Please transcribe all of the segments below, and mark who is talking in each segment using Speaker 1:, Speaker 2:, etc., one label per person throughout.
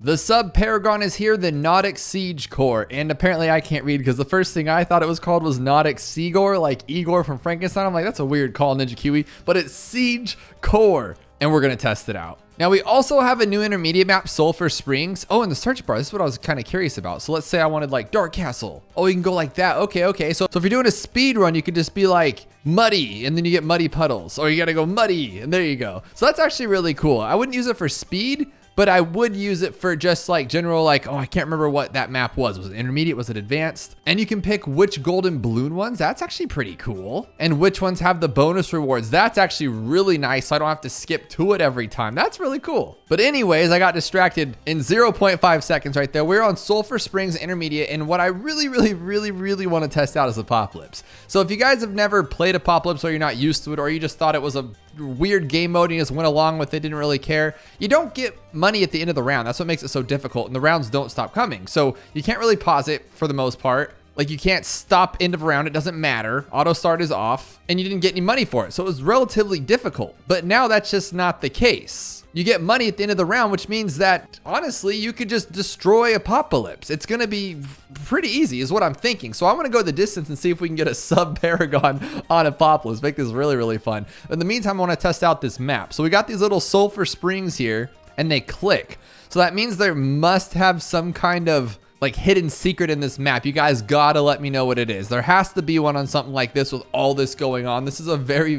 Speaker 1: The sub Paragon is here, the Nautic Siege Core, and apparently I can't read because the first thing I thought it was called was Nautic Seagore, like Igor from Frankenstein. I'm like, that's a weird call, Ninja Kiwi, but it's Siege Core, and we're gonna test it out. Now we also have a new intermediate map, Sulfur Springs. Oh, in the search bar, this is what I was kind of curious about. So let's say I wanted like Dark Castle. Oh, you can go like that. Okay. So if you're doing a speed run, you could just be like muddy, and then you get muddy puddles, or you gotta go muddy, and there you go. So that's actually really cool. I wouldn't use it for speed, but I would use it for just like general, like, oh, I can't remember what that map was. Was it intermediate? Was it advanced? And you can pick which golden balloon ones. That's actually pretty cool. And which ones have the bonus rewards. That's actually really nice. So I don't have to skip to it every time. That's really cool. But anyways, I got distracted in 0.5 seconds right there. We're on Sulfur Springs intermediate. And what I really want to test out is Apocalypse. So if you guys have never played Apocalypse, or you're not used to it, or you just thought it was a weird game mode and you just went along with it, didn't really care, you don't get money at the end of the round. That's what makes it so difficult, and the rounds don't stop coming. So you can't really pause it for the most part. Like, you can't stop end of round, it doesn't matter. Auto start is off, and you didn't get any money for it. So it was relatively difficult, but now that's just not the case. You get money at the end of the round, which means that honestly, you could just destroy Apocalypse. It's gonna be pretty easy is what I'm thinking. So I'm gonna go the distance and see if we can get a sub Paragon on Apocalypse. Make this really fun. In the meantime, I wanna test out this map. So we got these little Sulfur Springs here, and they click. So that means there must have some kind of like hidden secret in this map. You guys gotta let me know what it is. There has to be one on something like this with all this going on. This is a very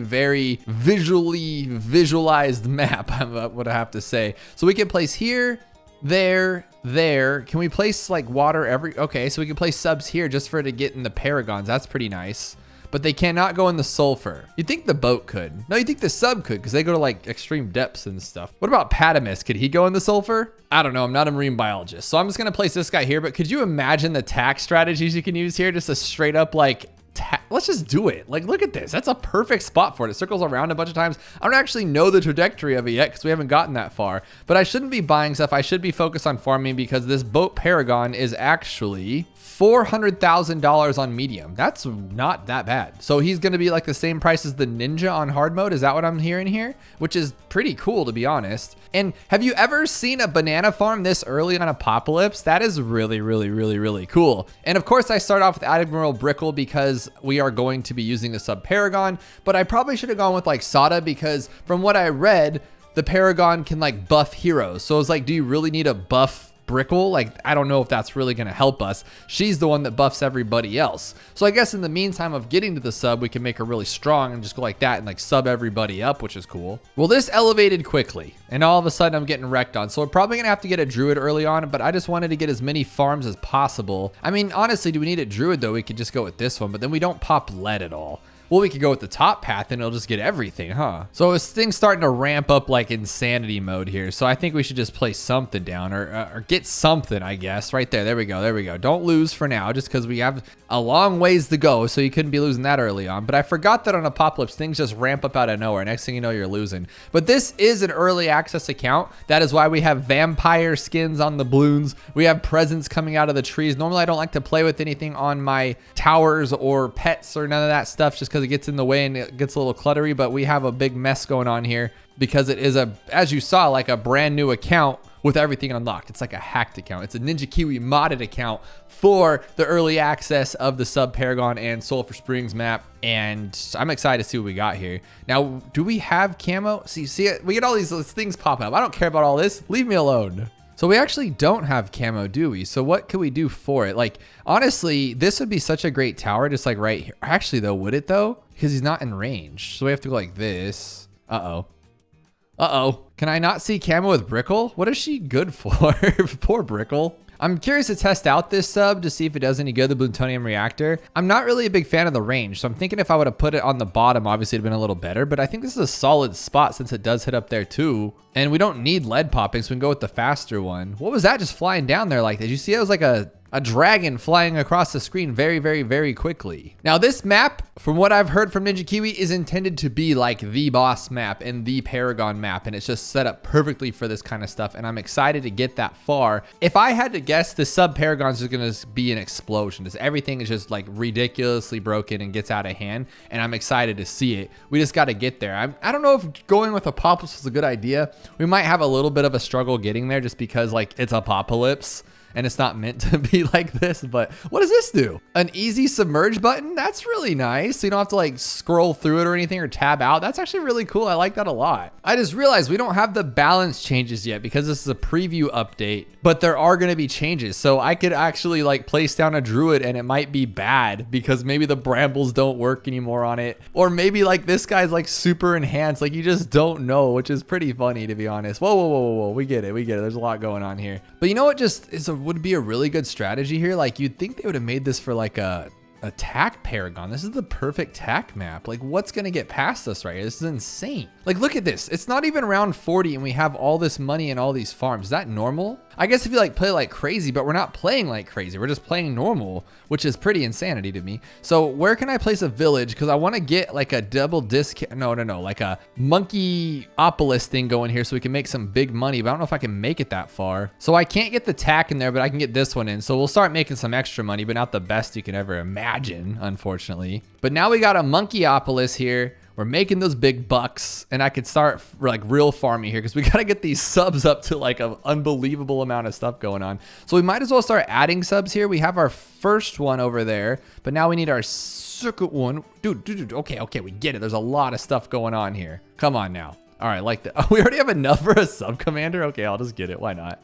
Speaker 1: visually visualized map, I would have to say. So we can place here, there. Can we place like water okay, so we can place subs here just for it to get in the Paragons. That's pretty nice. But they cannot go in the sulfur. You'd think the boat could. No, you think the sub could, because they go to like extreme depths and stuff. What about Patamus? Could he go in the sulfur? I don't know. I'm not a marine biologist. So I'm just going to place this guy here. But could you imagine the tack strategies you can use here? Just a straight up like, let's just do it. Like, look at this. That's a perfect spot for it. It circles around a bunch of times. I don't actually know the trajectory of it yet because we haven't gotten that far. But I shouldn't be buying stuff. I should be focused on farming because this boat Paragon is actually $400,000 on medium. That's not that bad. So he's going to be like the same price as the Ninja on hard mode. Is that what I'm hearing here? Which is pretty cool, to be honest. And have you ever seen a banana farm this early on Apocalypse? That is really cool. And of course I start off with Admiral Brickle because we are going to be using the sub Paragon, but I probably should have gone with like Sada because from what I read, the Paragon can like buff heroes. So it's like, do you really need a buff Brickle? Like, I don't know if that's really going to help us. She's the one that buffs everybody else. So I guess in the meantime of getting to the sub, we can make her really strong and just go like that and like sub everybody up, which is cool. Well, this elevated quickly and all of a sudden I'm getting wrecked on. So we're probably gonna have to get a druid early on, but I just wanted to get as many farms as possible. I mean, honestly, do we need a druid though? We could just go with this one, but then we don't pop lead at all. Well, we could go with the top path and it'll just get everything, huh? So this thing's starting to ramp up like insanity mode here. So I think we should just place something down or get something, I guess. Right there. There we go. Don't lose for now just because we have a long ways to go. So you couldn't be losing that early on. But I forgot that on Apocalypse, things just ramp up out of nowhere. Next thing you know, you're losing. But this is an early access account. That is why we have vampire skins on the balloons. We have presents coming out of the trees. Normally, I don't like to play with anything on my towers or pets or none of that stuff just because it gets in the way and it gets a little cluttery, but we have a big mess going on here because it is as you saw, like a brand new account with everything unlocked. It's like a hacked account. It's a Ninja Kiwi modded account for the early access of the sub Paragon and Sulfur Springs map. And I'm excited to see what we got here. Now, do we have camo? See it? We get all these things popping up. I don't care about all this. Leave me alone. So we actually don't have camo, do we? So what could we do for it? Like, honestly, this would be such a great tower, just like right here. Actually, though, would it though? Because he's not in range. So we have to go like this. Uh-oh. Can I not see camo with Brickle? What is she good for? Poor Brickle. I'm curious to test out this sub to see if it does any good, the plutonium reactor. I'm not really a big fan of the range, so I'm thinking if I would have put it on the bottom, obviously it'd been a little better, but I think this is a solid spot since it does hit up there too. And we don't need lead popping, so we can go with the faster one. What was that just flying down there like that? Did you see it was like a dragon flying across the screen very quickly. Now this map, from what I've heard from Ninja Kiwi, is intended to be like the boss map and the Paragon map, and it's just set up perfectly for this kind of stuff, and I'm excited to get that far. If I had to guess, the sub Paragon's just gonna be an explosion. Just everything is just like ridiculously broken and gets out of hand, and I'm excited to see it. We just got to get there. I don't know if going with Apocalypse was a good idea. We might have a little bit of a struggle getting there just because like it's apocalypse and it's not meant to be like this. But what does this do? An easy submerge button? That's really nice. So you don't have to like scroll through it or anything or tab out. That's actually really cool. I like that a lot. I just realized we don't have the balance changes yet because this is a preview update, but there are going to be changes. So I could actually like place down a druid and it might be bad because maybe the brambles don't work anymore on it. Or maybe like this guy's like super enhanced. Like you just don't know, which is pretty funny to be honest. Whoa. We get it. There's a lot going on here. But you know what just would be a really good strategy here? Like you'd think they would have made this for like a tack Paragon. This is the perfect tack map. Like what's gonna get past us right here? This is insane. Like look at this. It's not even round 40 and we have all this money and all these farms. Is that normal? I guess if you like play like crazy, but we're not playing like crazy. We're just playing normal, which is pretty insanity to me. So where can I place a village? Because I want to get like a double discount. No, like a monkeyopolis thing going here so we can make some big money, but I don't know if I can make it that far. So I can't get the tack in there, but I can get this one in. So we'll start making some extra money, but not the best you can ever imagine, unfortunately. But now we got a monkeyopolis here. We're making those big bucks and I could start like real farming here because we got to get these subs up to like an unbelievable amount of stuff going on. So we might as well start adding subs here. We have our first one over there, but now we need our second one. Dude, okay, we get it. There's a lot of stuff going on here. Come on now. All right, like that. Oh, we already have enough for a sub commander. Okay, I'll just get it. Why not?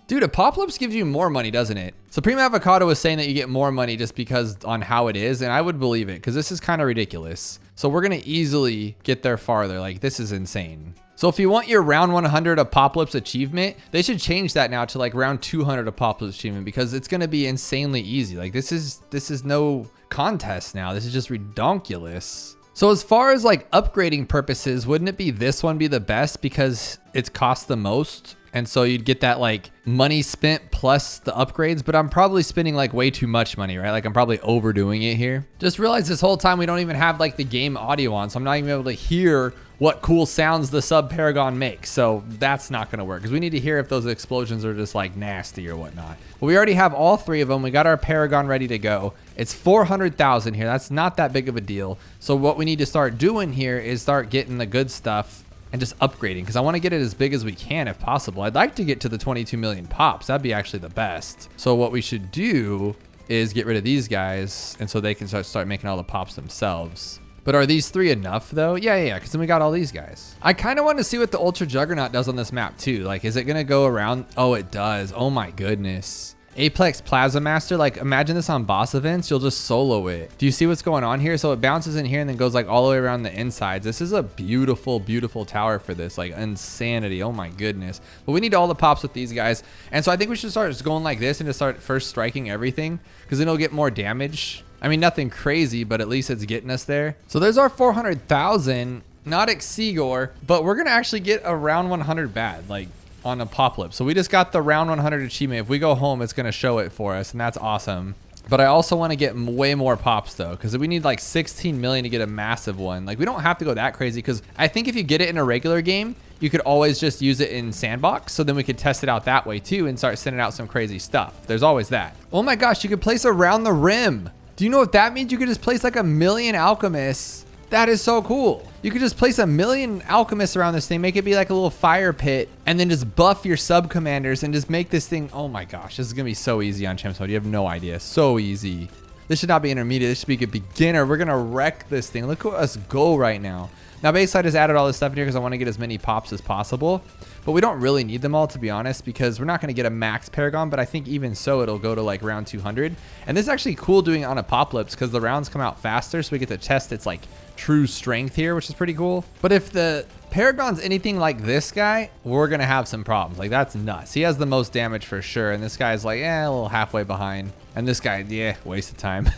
Speaker 1: Dude, Apocalypse gives you more money, doesn't it? Supreme Avocado was saying that you get more money just because on how it is, and I would believe it because this is kind of ridiculous. So we're going to easily get there farther. Like, this is insane. So if you want your round 100 Apocalypse achievement, they should change that now to like round 200 Apocalypse achievement because it's going to be insanely easy. Like, this is no contest now. This is just redonkulous. So as far as like upgrading purposes, wouldn't it be this one be the best because it's cost the most? And so you'd get that like money spent plus the upgrades, but I'm probably spending like way too much money, right? Like I'm probably overdoing it here. Just realized this whole time we don't even have like the game audio on. So I'm not even able to hear what cool sounds the sub Paragon makes. So that's not gonna work because we need to hear if those explosions are just like nasty or whatnot. But we already have all three of them. We got our Paragon ready to go. It's 400,000 here. That's not that big of a deal. So what we need to start doing here is start getting the good stuff and just upgrading because I want to get it as big as we can if possible. I'd like to get to the 22 million pops. That'd be actually the best. So what we should do is get rid of these guys and so they can start making all the pops themselves. But are these three enough though? Yeah, because then we got all these guys. I kind of want to see what the Ultra Juggernaut does on this map too. Like, is it going to go around? Oh, it does. Oh my goodness. Apex Plasma Master, like imagine this on boss events, you'll just solo it. Do you see what's going on here? So it bounces in here and then goes like all the way around the insides. This is a beautiful, beautiful tower for this, like insanity. Oh my goodness. But we need all the pops with these guys. And so I think we should start just going like this and just start first striking everything because then it'll get more damage. I mean, nothing crazy, but at least it's getting us there. So there's our 400,000, not Exigor, but we're going to actually get a round 100 bad, like on Apocalypse. So we just got the round 100 achievement. If we go home, it's going to show it for us and that's awesome. But I also want to get way more pops though, because we need like 16 million to get a massive one. Like we don't have to go that crazy because I think if you get it in a regular game, you could always just use it in sandbox. So then we could test it out that way too and start sending out some crazy stuff. There's always that. Oh my gosh, you could place around the rim. Do you know what that means? You could just place like 1,000,000 alchemists. That is so cool. You could just place 1,000,000 alchemists around this thing, make it be like a little fire pit, and then just buff your sub commanders and just make this thing. Oh my gosh, this is gonna be so easy on Champs Mode. You have no idea. So easy. This should not be intermediate. This should be a beginner. We're gonna wreck this thing. Look at us go right now. Now, basically, I just added all this stuff in here because I want to get as many pops as possible. But we don't really need them all, to be honest, because we're not going to get a max Paragon. But I think even so, it'll go to like round 200. And this is actually cool doing it on Apocalypse because the rounds come out faster. So we get to test its like true strength here, which is pretty cool. But if the Paragon's anything like this guy, we're going to have some problems. Like, that's nuts. He has the most damage for sure. And this guy's like, a little halfway behind. And this guy, yeah, waste of time.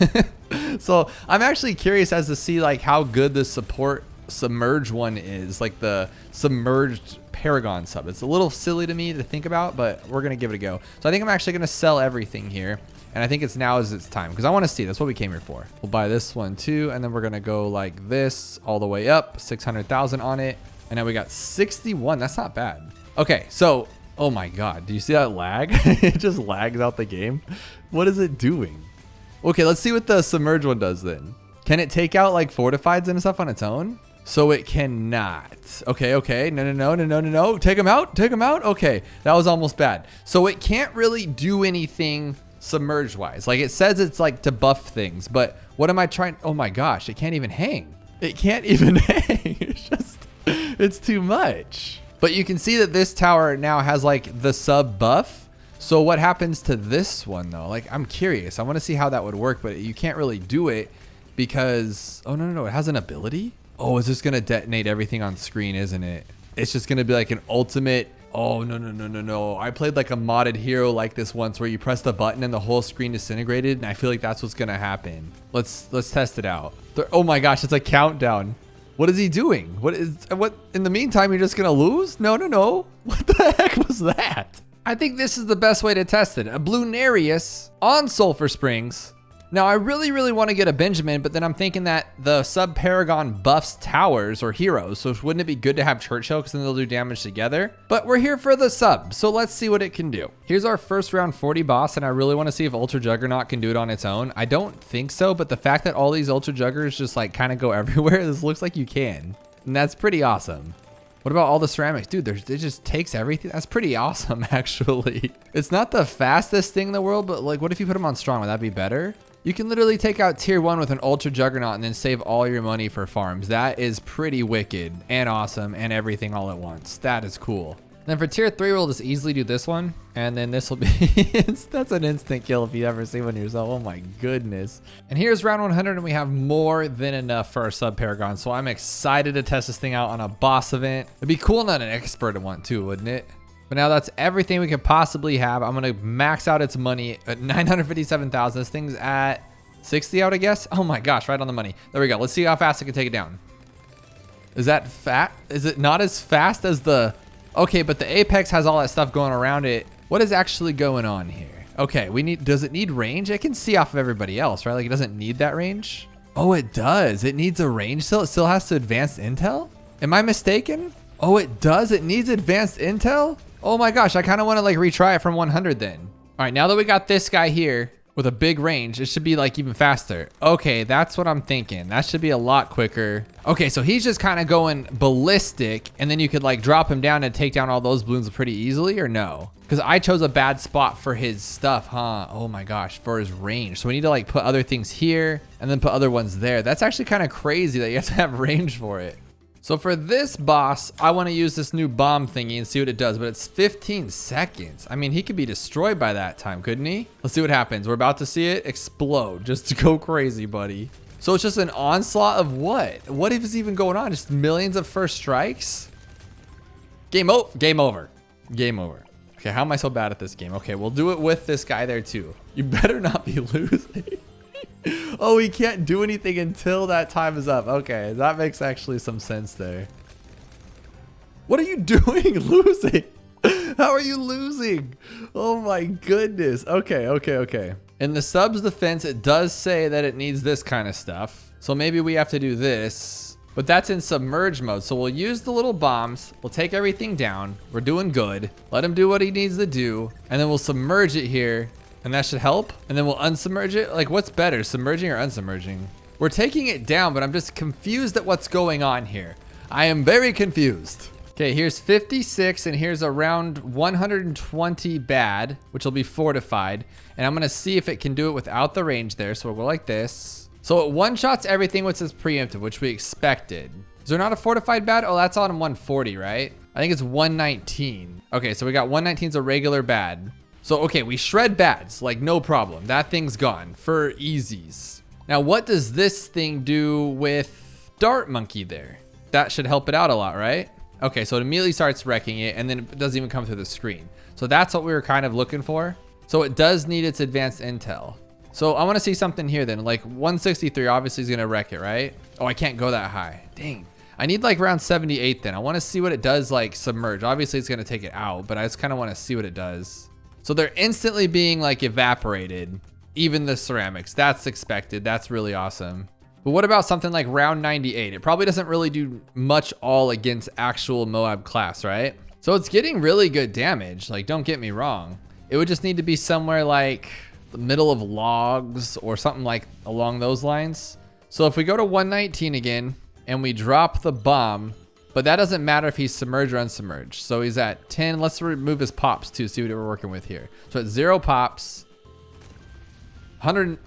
Speaker 1: So I'm actually curious as to see like how good the support submerge one is, like the submerged Paragon sub. It's a little silly to me to think about, but we're gonna give it a go. So I think I'm actually gonna sell everything here, and I think it's now is its time because I want to see. That's what we came here for. We'll buy this one too, and then we're gonna go like this all the way up, 600,000 on it, and now we got 61. That's not bad. Okay, so oh my god, do you see that lag? It just lags out the game. What is it doing? Okay, let's see what the submerge one does then. Can it take out like fortifieds and stuff on its own? So it cannot. Okay, okay. No. Take him out. Take him out. Okay, that was almost bad. So it can't really do anything submerged wise. Like it says it's like to buff things, but what am I trying? Oh my gosh, it can't even hang. It can't even hang. It's too much. But you can see that this tower now has like the sub buff. So what happens to this one though? Like I'm curious. I want to see how that would work, but you can't really do it because, oh no, it has an ability. Oh, it's just gonna detonate everything on screen, isn't it? It's just gonna be like an ultimate. Oh, no. I played like a modded hero like this once where you press the button and the whole screen disintegrated, and I feel like that's what's gonna happen. Let's test it out. Oh my gosh, it's a countdown. What is he doing? What in the meantime, you're just gonna lose? No. What the heck was that? I think this is the best way to test it. A Bloonarius on Sulfur Springs. Now, I really want to get a Benjamin, but then I'm thinking that the sub Paragon buffs towers or heroes, so wouldn't it be good to have Churchill because then they'll do damage together? But we're here for the sub, so let's see what it can do. Here's our first round 40 boss, and I really want to see if Ultra Juggernaut can do it on its own. I don't think so, but the fact that all these Ultra Juggers just like kind of go everywhere, this looks like you can. And that's pretty awesome. What about all the ceramics? Dude, it just takes everything. That's pretty awesome, actually. It's not the fastest thing in the world, but like, what if you put them on strong? Would that be better? You can literally take out tier 1 with an Ultra Juggernaut and then save all your money for farms. That is pretty wicked and awesome and everything all at once. That is cool. Then for tier 3, we'll just easily do this one. And then this will be, that's an instant kill if you ever see one yourself. Oh my goodness. And here's round 100 and we have more than enough for our sub Paragon. So I'm excited to test this thing out on a boss event. It'd be cool not an expert one too, wouldn't it? But now that's everything we could possibly have. I'm gonna max out its money at 957,000. This thing's at 60 out, I guess. Oh my gosh, right on the money. There we go. Let's see how fast it can take it down. Is that fat? Is it not as fast as the... Okay, but the Apex has all that stuff going around it. What is actually going on here? Okay, does it need range? It can see off of everybody else, right? Like it doesn't need that range. Oh, it does. It needs a range still. It still has to advanced intel? Am I mistaken? Oh, it does. It needs advanced intel? Oh my gosh, I kind of want to like retry it from 100 then. All right, now that we got this guy here with a big range, it should be like even faster. Okay, that's what I'm thinking. That should be a lot quicker. Okay, so he's just kind of going ballistic, and then you could like drop him down and take down all those balloons pretty easily, or no? Because I chose a bad spot for his stuff, huh? Oh my gosh, for his range. So we need to like put other things here and then put other ones there. That's actually kind of crazy that you have to have range for it. So for this boss, I want to use this new bomb thingy and see what it does, but it's 15 seconds. I mean, he could be destroyed by that time, couldn't he? Let's see what happens. We're about to see it explode. Just to go crazy, buddy. So it's just an onslaught of what? What is even going on? Just millions of first strikes? Game over. Game over. Game over. Okay, how am I so bad at this game? Okay, we'll do it with this guy there too. You better not be losing. Oh, he can't do anything until that time is up. Okay, that makes actually some sense there. What are you doing? Losing? How are you losing? Oh my goodness. Okay. In the sub's defense, it does say that it needs this kind of stuff. So maybe we have to do this. But that's in submerge mode. So we'll use the little bombs. We'll take everything down. We're doing good. Let him do what he needs to do. And then we'll submerge it here. And that should help. And then we'll unsubmerge it. Like, what's better, submerging or unsubmerging? We're taking it down, but I'm just confused at what's going on here. I am very confused. Okay, here's 56, and here's around 120 bad, which will be fortified. And I'm gonna see if it can do it without the range there. So we'll go like this. So it one-shots everything which is preemptive, which we expected. Is there not a fortified bad? Oh, that's on 140, right? I think it's 119. Okay, so we got 119's a regular bad. So, okay, we shred bads, like no problem. That thing's gone for easies. Now, what does this thing do with Dart Monkey there? That should help it out a lot, right? Okay, so it immediately starts wrecking it, and then it doesn't even come through the screen. So that's what we were kind of looking for. So it does need its advanced intel. So I want to see something here then. Like 163 obviously is going to wreck it, right? Oh, I can't go that high. Dang. I need like around 78 then. I want to see what it does like submerge. Obviously, it's going to take it out, but I just kind of want to see what it does. So they're instantly being like evaporated, even the ceramics. That's expected. That's really awesome. But what about something like round 98? It probably doesn't really do much all against actual Moab class, right? So it's getting really good damage. Like, don't get me wrong. It would just need to be somewhere like the middle of logs or something like along those lines. So if we go to 119 again, and we drop the bomb, but that doesn't matter if he's submerged or unsubmerged. So he's at 10. Let's remove his pops too, see what we're working with here. So at 0 pops, 100.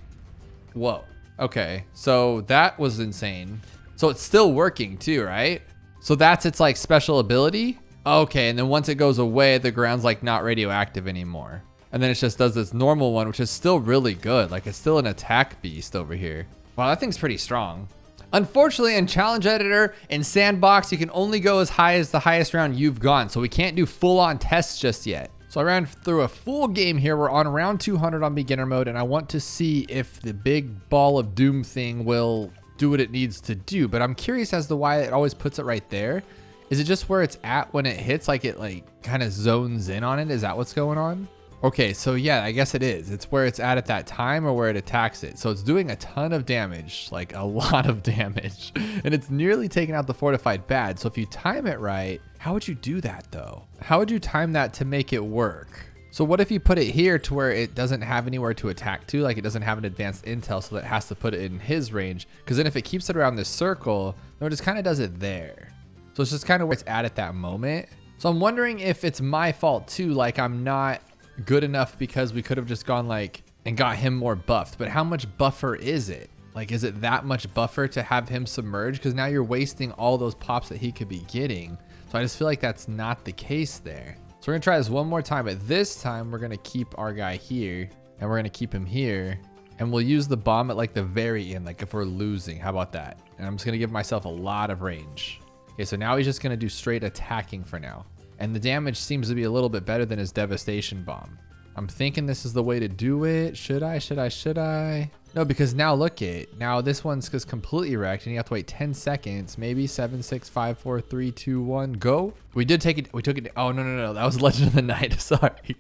Speaker 1: Whoa. Okay, so that was insane. So it's still working too, right? So that's its like special ability. Okay, and then once it goes away, the ground's like not radioactive anymore. And then it just does this normal one, which is still really good. Like it's still an attack beast over here. Wow, that thing's pretty strong. Unfortunately, in Challenge Editor and Sandbox, you can only go as high as the highest round you've gone. So we can't do full-on tests just yet. So I ran through a full game here. We're on round 200 on beginner mode, and I want to see if the big ball of doom thing will do what it needs to do. But I'm curious as to why it always puts it right there. Is it just where it's at when it hits? Like it like kind of zones in on it? Is that what's going on? Okay, so yeah, I guess it is. It's where it's at that time or where it attacks it. So it's doing a ton of damage, like a lot of damage. And it's nearly taking out the fortified bad. So if you time it right, how would you do that though? How would you time that to make it work? So what if you put it here to where it doesn't have anywhere to attack to, like it doesn't have an advanced intel, so that it has to put it in his range? Because then if it keeps it around this circle, then it just kind of does it there. So it's just kind of where it's at that moment. So I'm wondering if it's my fault too, like I'm not good enough, because we could have just gone like and got him more buffed. But how much buffer is it? Like, is it that much buffer to have him submerged? Because now you're wasting all those pops that he could be getting. So I just feel like that's not the case there. So we're gonna try this one more time, but this time we're gonna keep our guy here and we're gonna keep him here, and we'll use the bomb at like the very end, like if we're losing. How about that? And I'm just gonna give myself a lot of range. Okay, so now he's just gonna do straight attacking for now. And the damage seems to be a little bit better than his devastation bomb. I'm thinking this is the way to do it. Should I? No, because now look it. Now this one's just completely wrecked and you have to wait 10 seconds. Maybe 7, 6, 5, 4, 3, 2, 1, go. We did take it. We took it. Oh, no. That was Legend of the Night. Sorry.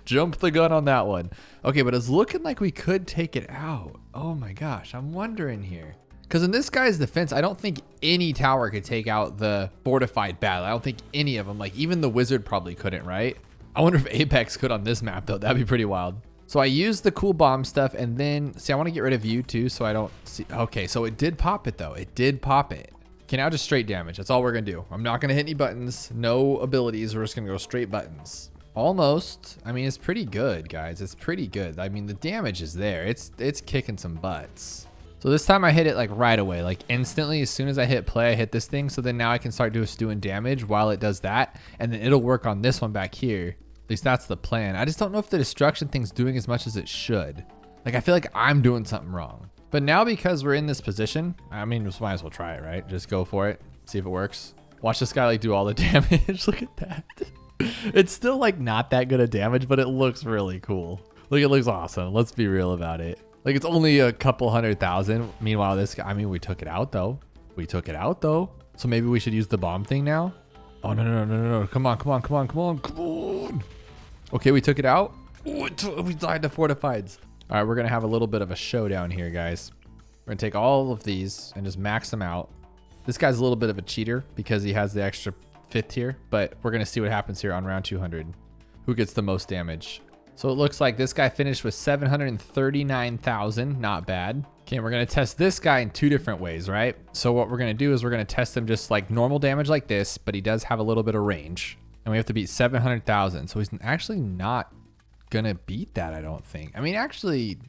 Speaker 1: Jumped the gun on that one. Okay, but it's looking like we could take it out. Oh my gosh. I'm wondering here. Because in this guy's defense, I don't think any tower could take out the fortified battle. I don't think any of them, like even the wizard probably couldn't, right? I wonder if Apex could on this map though. That'd be pretty wild. So I used the cool bomb stuff, and then, see, I want to get rid of you too so I don't see. Okay, so it did pop it though. It did pop it. Okay, now just straight damage. That's all we're going to do. I'm not going to hit any buttons. No abilities. We're just going to go straight buttons. Almost. I mean, it's pretty good, guys. It's pretty good. I mean, the damage is there. It's kicking some butts. So this time I hit it like right away, like instantly. As soon as I hit play, I hit this thing. So then now I can start doing damage while it does that. And then it'll work on this one back here. At least that's the plan. I just don't know if the destruction thing's doing as much as it should. Like, I feel like I'm doing something wrong. But now because we're in this position, I mean, just might as well try it, right? Just go for it. See if it works. Watch this guy like do all the damage. Look at that. It's still like not that good of damage, but it looks really cool. Look, it looks awesome. Let's be real about it. Like, it's only a couple 100,000. Meanwhile, this guy, I mean, we took it out though. So maybe we should use the bomb thing now. Oh, no. Come on. Okay, we took it out. Ooh, we died to fortifieds. All right, we're going to have a little bit of a showdown here, guys. We're going to take all of these and just max them out. This guy's a little bit of a cheater because he has the extra 5th tier, but we're going to see what happens here on round 200. Who gets the most damage? So it looks like this guy finished with 739,000. Not bad. Okay, we're going to test this guy in 2 different ways, right? So what we're going to do is we're going to test him just like normal damage like this, but he does have a little bit of range. And we have to beat 700,000. So he's actually not going to beat that, I don't think. I mean, actually,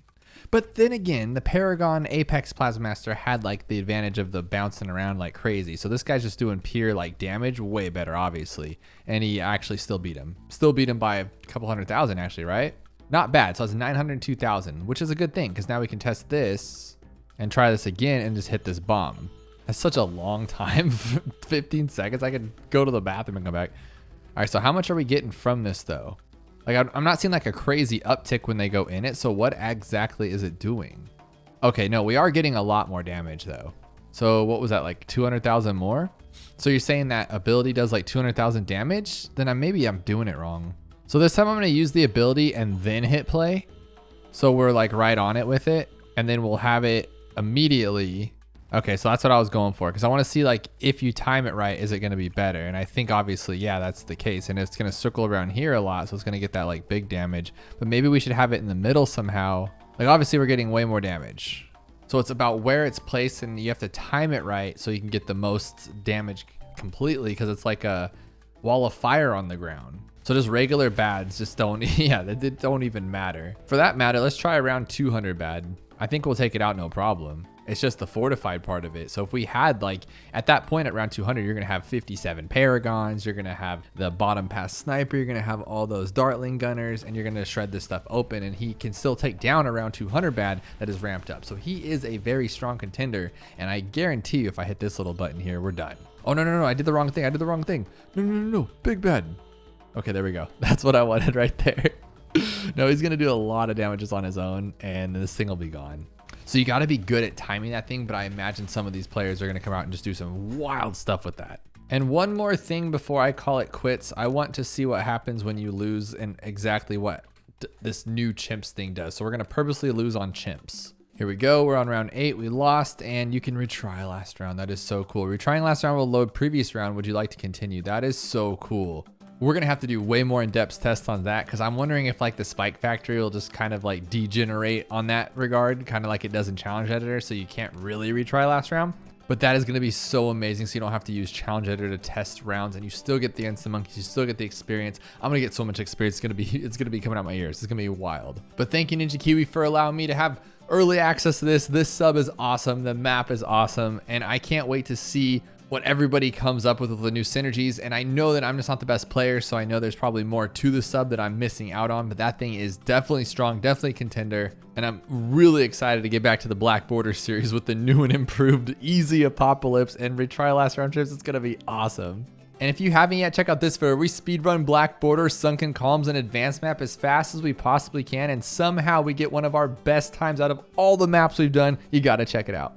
Speaker 1: but then again, the Paragon Apex Plasmaster had like the advantage of the bouncing around like crazy. So this guy's just doing pure like damage, way better, obviously. And he actually still beat him. Still beat him by a couple 100,000 actually, right? Not bad. So it's 902,000, which is a good thing because now we can test this and try this again and just hit this bomb. That's such a long time. 15 seconds. I could go to the bathroom and come back. All right, so how much are we getting from this though? Like, I'm not seeing like a crazy uptick when they go in it. So what exactly is it doing? Okay, no, we are getting a lot more damage though. So what was that, like 200,000 more? So you're saying that ability does like 200,000 damage? Then maybe I'm doing it wrong. So this time I'm gonna use the ability and then hit play. So we're like right on it with it. And then we'll have it immediately. Okay, so that's what I was going for, because I want to see like if you time it right, is it going to be better? And I think obviously, yeah, that's the case. And it's going to circle around here a lot, so it's going to get that like big damage. But maybe we should have it in the middle somehow. Like obviously we're getting way more damage. So it's about where it's placed, and you have to time it right so you can get the most damage completely, because it's like a wall of fire on the ground. So just regular bads just don't, yeah, they don't even matter. For that matter, let's try around 200 bad. I think we'll take it out no problem. It's just the fortified part of it. So if we had, like, at that point at round 200, you're going to have 57 Paragons, you're going to have the bottom pass sniper, you're going to have all those Dartling gunners, and you're going to shred this stuff open, and he can still take down around 200 bad that is ramped up. So he is a very strong contender, and I guarantee you if I hit this little button here, we're done. Oh, no, I did the wrong thing. No, big bad. Okay, there we go. That's what I wanted right there. No, he's going to do a lot of damages on his own, and this thing will be gone. So you got to be good at timing that thing, but I imagine some of these players are going to come out and just do some wild stuff with that. And one more thing before I call it quits, I want to see what happens when you lose and exactly what this new chimps thing does. So we're going to purposely lose on chimps. Here we go. We're on round 8. We lost, and you can retry last round. That is so cool. Retrying last round will load previous round. Would you like to continue? That is so cool. We're going to have to do way more in-depth tests on that, because I'm wondering if like the spike factory will just kind of like degenerate on that regard, kind of like it does in challenge editor, so you can't really retry last round. But that is going to be so amazing, so you don't have to use challenge editor to test rounds, and you still get the instant monkeys, you still get the experience. I'm going to get so much experience, it's going to be coming out my ears. It's going to be wild. But thank you, Ninja Kiwi, for allowing me to have early access to this. This sub is awesome, the map is awesome, and I can't wait to see what everybody comes up with the new synergies. And I know that I'm just not the best player, so I know there's probably more to the sub that I'm missing out on, but that thing is definitely strong, definitely contender. And I'm really excited to get back to the Black Border series with the new and improved easy apocalypse and retry last round trips. It's gonna be awesome. And if you haven't yet, check out this video. We speedrun Black Border, Sunken Columns, and Advanced Map as fast as we possibly can, and somehow we get one of our best times out of all the maps we've done. You gotta check it out.